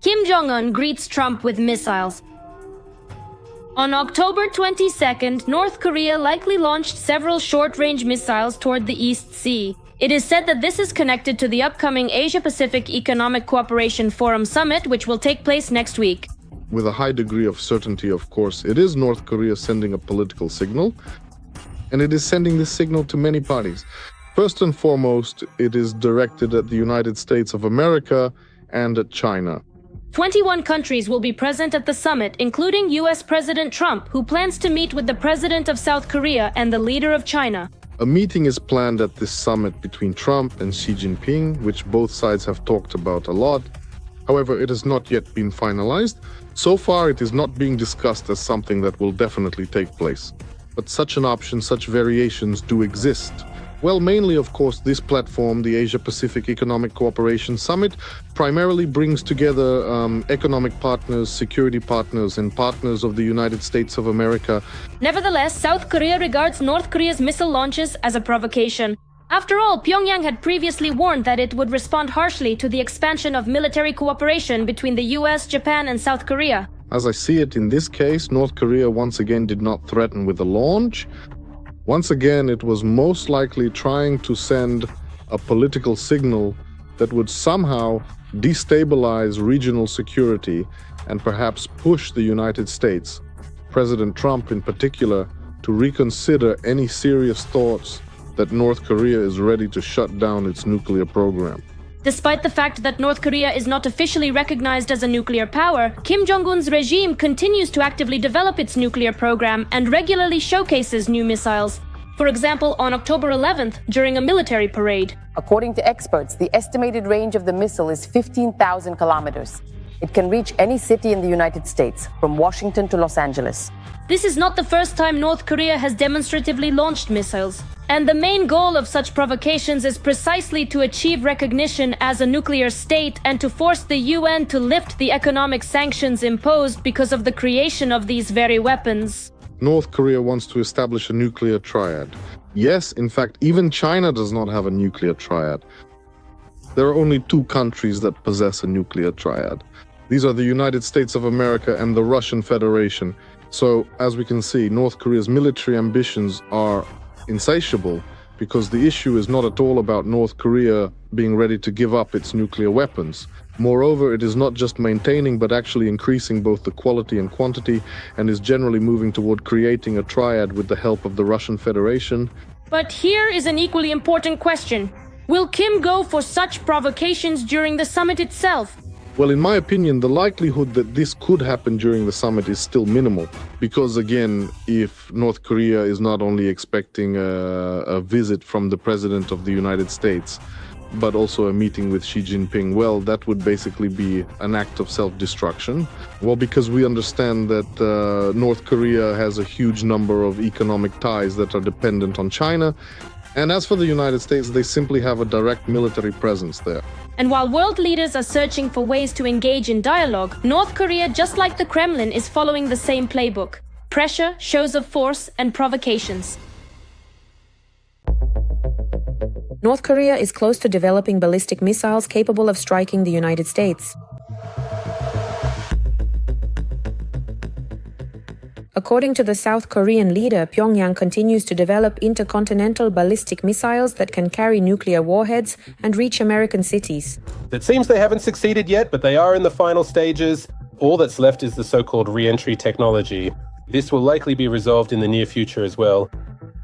Kim Jong Un greets Trump with missiles. On October 22nd, North Korea likely launched several short-range missiles toward the East Sea. It is said that this is connected to the upcoming Asia-Pacific Economic Cooperation Forum Summit, which will take place next week. With a high degree of certainty, of course, it is North Korea sending a political signal, and it is sending this signal to many parties. First and foremost, it is directed at the United States of America and at China. 21 countries will be present at the summit, including US President Trump, who plans to meet with the President of South Korea and the leader of China. A meeting is planned at this summit between Trump and Xi Jinping, which both sides have talked about a lot. However, it has not yet been finalized. So far, it is not being discussed as something that will definitely take place. But such an option, such variations do exist. Well, mainly, of course, this platform, the Asia-Pacific Economic Cooperation Summit, primarily brings together economic partners, security partners, and partners of the United States of America. Nevertheless, South Korea regards North Korea's missile launches as a provocation. After all, Pyongyang had previously warned that it would respond harshly to the expansion of military cooperation between the US, Japan, and South Korea. As I see it in this case, North Korea once again did not threaten with a launch. Once again, it was most likely trying to send a political signal that would somehow destabilize regional security and perhaps push the United States, President Trump in particular, to reconsider any serious thoughts that North Korea is ready to shut down its nuclear program. Despite the fact that North Korea is not officially recognized as a nuclear power, Kim Jong Un's regime continues to actively develop its nuclear program and regularly showcases new missiles. For example, on October 11th, during a military parade. According to experts, the estimated range of the missile is 15,000 kilometers. It can reach any city in the United States, from Washington to Los Angeles. This is not the first time North Korea has demonstratively launched missiles. And the main goal of such provocations is precisely to achieve recognition as a nuclear state and to force the UN to lift the economic sanctions imposed because of the creation of these very weapons. North Korea wants to establish a nuclear triad. Yes, in fact, even China does not have a nuclear triad. There are only two countries that possess a nuclear triad. These are the United States of America and the Russian Federation. So, as we can see, North Korea's military ambitions are insatiable because the issue is not at all about North Korea being ready to give up its nuclear weapons. Moreover, it is not just maintaining but actually increasing both the quality and quantity, and is generally moving toward creating a triad with the help of the Russian Federation. But here is an equally important question. Will Kim go for such provocations during the summit itself? Well, in my opinion, the likelihood that this could happen during the summit is still minimal. Because again, if North Korea is not only expecting a visit from the President of the United States, but also a meeting with Xi Jinping, well, that would basically be an act of self-destruction. Well, because we understand that North Korea has a huge number of economic ties that are dependent on China. And as for the United States, they simply have a direct military presence there. And while world leaders are searching for ways to engage in dialogue, North Korea, just like the Kremlin, is following the same playbook: pressure, shows of force, and provocations. North Korea is close to developing ballistic missiles capable of striking the United States. According to the South Korean leader, Pyongyang continues to develop intercontinental ballistic missiles that can carry nuclear warheads and reach American cities. It seems they haven't succeeded yet, but they are in the final stages. All that's left is the so-called re-entry technology. This will likely be resolved in the near future as well.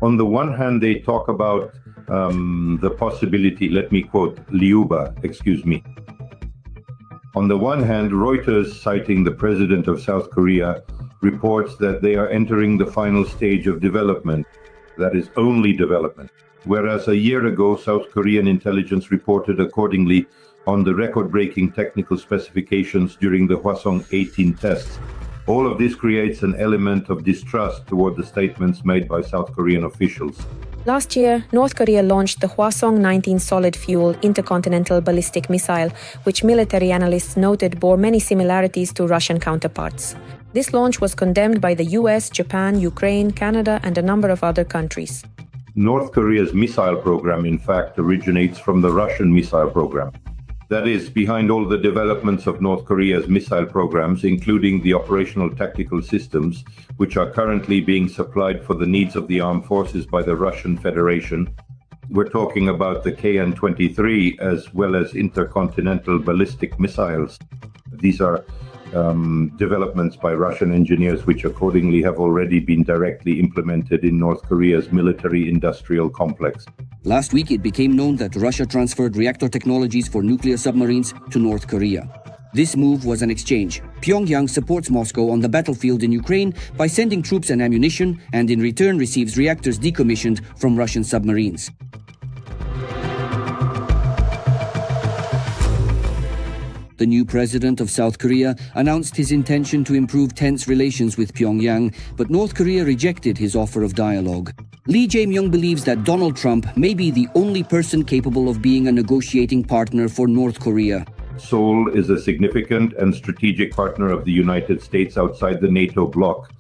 On the one hand, they talk about the possibility, let me quote, Liuba, excuse me. On the one hand, Reuters, citing the president of South Korea, reports that they are entering the final stage of development, that is only development. Whereas a year ago, South Korean intelligence reported accordingly on the record-breaking technical specifications during the Hwasong-18 tests. All of this creates an element of distrust toward the statements made by South Korean officials. Last year, North Korea launched the Hwasong-19 solid-fuel intercontinental ballistic missile, which military analysts noted bore many similarities to Russian counterparts. This launch was condemned by the US, Japan, Ukraine, Canada, and a number of other countries. North Korea's missile program, in fact, originates from the Russian missile program. That is, behind all the developments of North Korea's missile programs, including the operational tactical systems, which are currently being supplied for the needs of the armed forces by the Russian Federation. We're talking about the KN-23 as well as intercontinental ballistic missiles. These are developments by Russian engineers, which accordingly have already been directly implemented in North Korea's military-industrial complex. Last week, it became known that Russia transferred reactor technologies for nuclear submarines to North Korea. This move was an exchange. Pyongyang supports Moscow on the battlefield in Ukraine by sending troops and ammunition, and in return receives reactors decommissioned from Russian submarines. The new president of South Korea announced his intention to improve tense relations with Pyongyang, but North Korea rejected his offer of dialogue. Lee Jae-myung believes that Donald Trump may be the only person capable of being a negotiating partner for North Korea. Seoul is a significant and strategic partner of the United States outside the NATO bloc,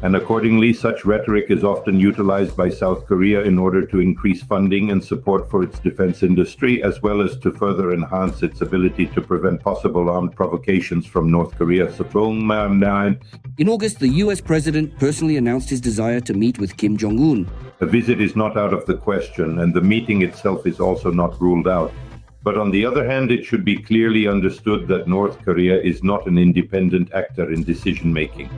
and accordingly, such rhetoric is often utilized by South Korea in order to increase funding and support for its defense industry, as well as to further enhance its ability to prevent possible armed provocations from North Korea. In August, the US president personally announced his desire to meet with Kim Jong Un. A visit is not out of the question, and the meeting itself is also not ruled out. But on the other hand, it should be clearly understood that North Korea is not an independent actor in decision-making.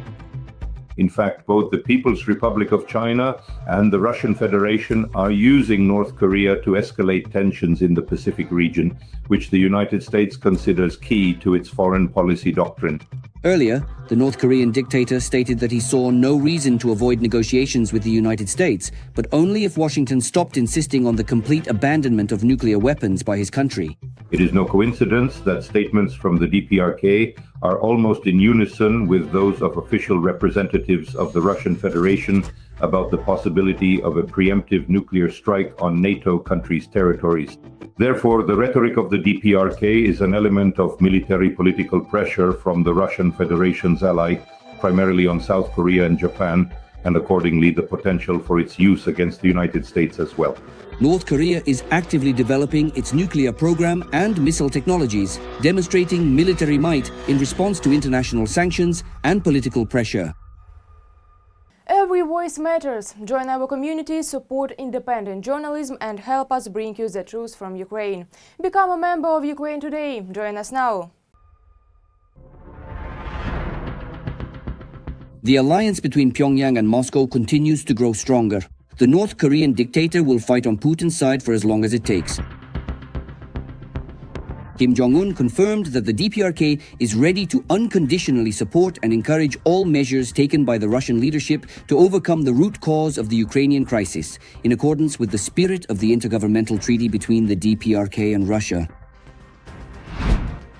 In fact, both the People's Republic of China and the Russian Federation are using North Korea to escalate tensions in the Pacific region, which the United States considers key to its foreign policy doctrine. Earlier, the North Korean dictator stated that he saw no reason to avoid negotiations with the United States, but only if Washington stopped insisting on the complete abandonment of nuclear weapons by his country. It is no coincidence that statements from the DPRK are almost in unison with those of official representatives of the Russian Federation about the possibility of a preemptive nuclear strike on NATO countries' territories. Therefore, the rhetoric of the DPRK is an element of military political pressure from the Russian Federation's ally, primarily on South Korea and Japan, and accordingly the potential for its use against the United States as well. North Korea is actively developing its nuclear program and missile technologies, demonstrating military might in response to international sanctions and political pressure. Every voice matters. Join our community, support independent journalism, and help us bring you the truth from Ukraine. Become a member of Ukraine Today. Join us now. The alliance between Pyongyang and Moscow continues to grow stronger. The North Korean dictator will fight on Putin's side for as long as it takes. Kim Jong Un confirmed that the DPRK is ready to unconditionally support and encourage all measures taken by the Russian leadership to overcome the root cause of the Ukrainian crisis, in accordance with the spirit of the intergovernmental treaty between the DPRK and Russia.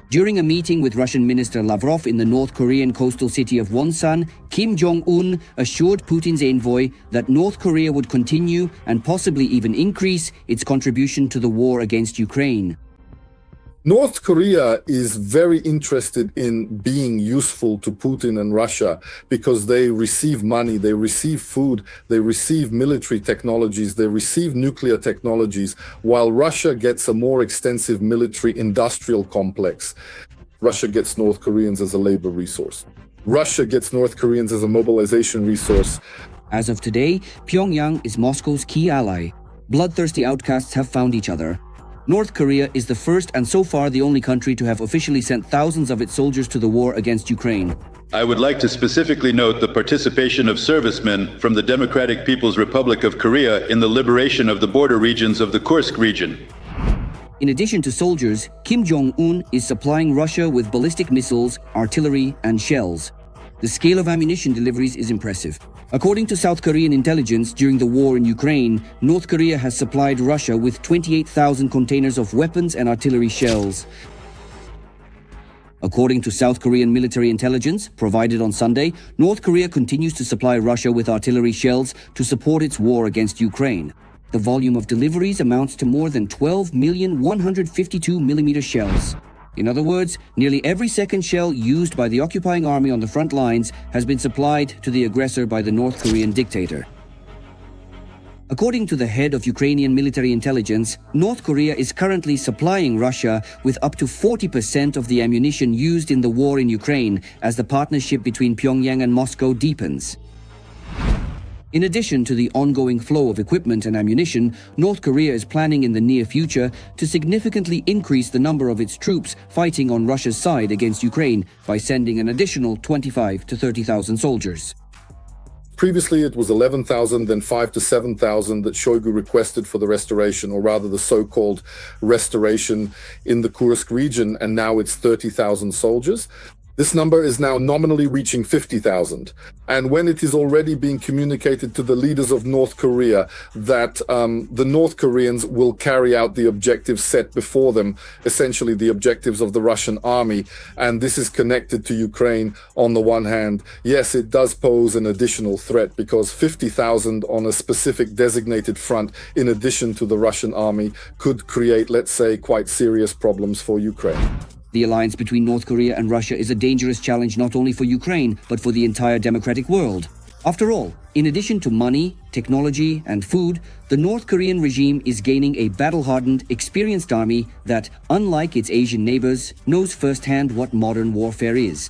During a meeting with Russian Minister Lavrov in the North Korean coastal city of Wonsan, Kim Jong Un assured Putin's envoy that North Korea would continue and possibly even increase its contribution to the war against Ukraine. North Korea is very interested in being useful to Putin and Russia because they receive money, they receive food, they receive military technologies, they receive nuclear technologies, while Russia gets a more extensive military industrial complex. Russia gets North Koreans as a labor resource. Russia gets North Koreans as a mobilization resource. As of today, Pyongyang is Moscow's key ally. Bloodthirsty outcasts have found each other. North Korea is the first and so far the only country to have officially sent thousands of its soldiers to the war against Ukraine. I would like to specifically note the participation of servicemen from the Democratic People's Republic of Korea in the liberation of the border regions of the Kursk region. In addition to soldiers, Kim Jong Un is supplying Russia with ballistic missiles, artillery, and shells. The scale of ammunition deliveries is impressive. According to South Korean intelligence, during the war in Ukraine, North Korea has supplied Russia with 28,000 containers of weapons and artillery shells. According to South Korean military intelligence, provided on Sunday, North Korea continues to supply Russia with artillery shells to support its war against Ukraine. The volume of deliveries amounts to more than 12,152mm shells. In other words, nearly every second shell used by the occupying army on the front lines has been supplied to the aggressor by the North Korean dictator. According to the head of Ukrainian military intelligence, North Korea is currently supplying Russia with up to 40% of the ammunition used in the war in Ukraine as the partnership between Pyongyang and Moscow deepens. In addition to the ongoing flow of equipment and ammunition, North Korea is planning in the near future to significantly increase the number of its troops fighting on Russia's side against Ukraine by sending an additional 25,000 to 30,000 soldiers. Previously, it was 11,000, then 5,000 to 7,000 that Shoigu requested for the restoration, or rather the so-called restoration in the Kursk region, and now it's 30,000 soldiers. This number is now nominally reaching 50,000. And when it is already being communicated to the leaders of North Korea that the North Koreans will carry out the objectives set before them, essentially the objectives of the Russian army, and this is connected to Ukraine on the one hand, yes, it does pose an additional threat because 50,000 on a specific designated front, in addition to the Russian army, could create, let's say, quite serious problems for Ukraine. The alliance between North Korea and Russia is a dangerous challenge not only for Ukraine, but for the entire democratic world. After all, in addition to money, technology, and food, the North Korean regime is gaining a battle-hardened, experienced army that, unlike its Asian neighbors, knows firsthand what modern warfare is.